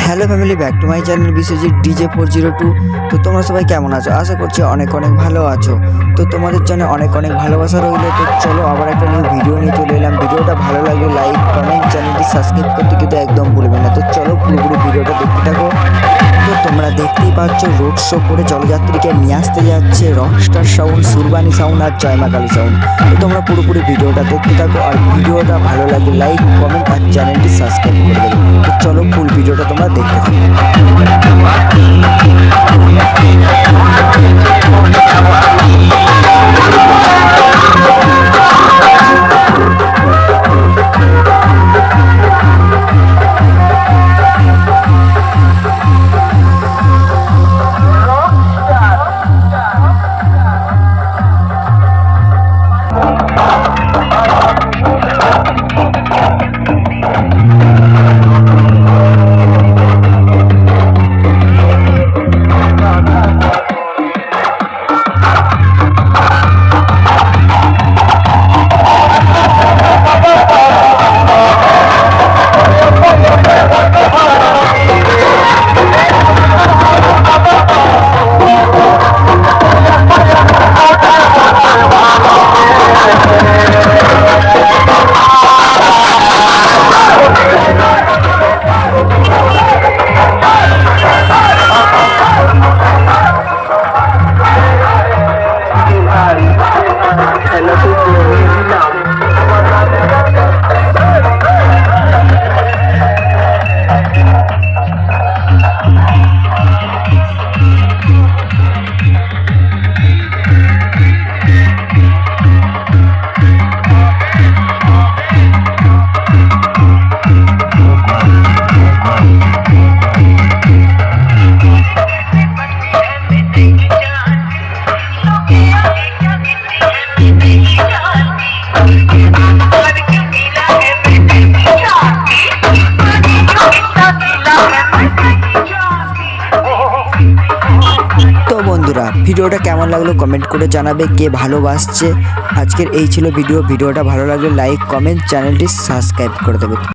Hello family, back to my channel Biswajit DJ402। তো তোমরা সবাই কেমন আছো? আশা করছি অনেক ভালো আছো। তো তোমাদের জন্য অনেক ভালোবাসা রইল। তো চলো আবার একটা নিউ ভিডিও নিয়ে চলে এলাম। ভিডিওটা ভালো লাগলে লাইক কমেন্ট, চ্যানেলটি সাবস্ক্রাইব করতে কিন্তু একদম ভুলবে না। তো চলো পুরোপুরি ভিডিওটা দেখতে থাকো। তো তোমরা দেখতেই পাচ্ছ রোড শো করে জলযাত্রীকে নিয়ে আসতে যাচ্ছে রকস্টার সাউন্ড, সুরবানি সাউন্ড আর জয়মা কালী সাউন্ড। তো তোমরা পুরোপুরি ভিডিওটা দেখতে থাকো, আর ভিডিওটা ভালো লাগলে লাইক কমেন্ট আর চ্যানেলটি সাবস্ক্রাইব করে দেবে। তো চলো ফুল ভিডিওটা তোমরা দেখতে থাকো। তো বন্ধুরা, ভিডিওটা কেমন লাগলো কমেন্ট করে জানাবে, কে ভালোবাসছে। আজকের এই ছিল ভিডিওটা ভালো লাগলে লাইক কমেন্ট চ্যানেলটি সাবস্ক্রাইব করে দেবে।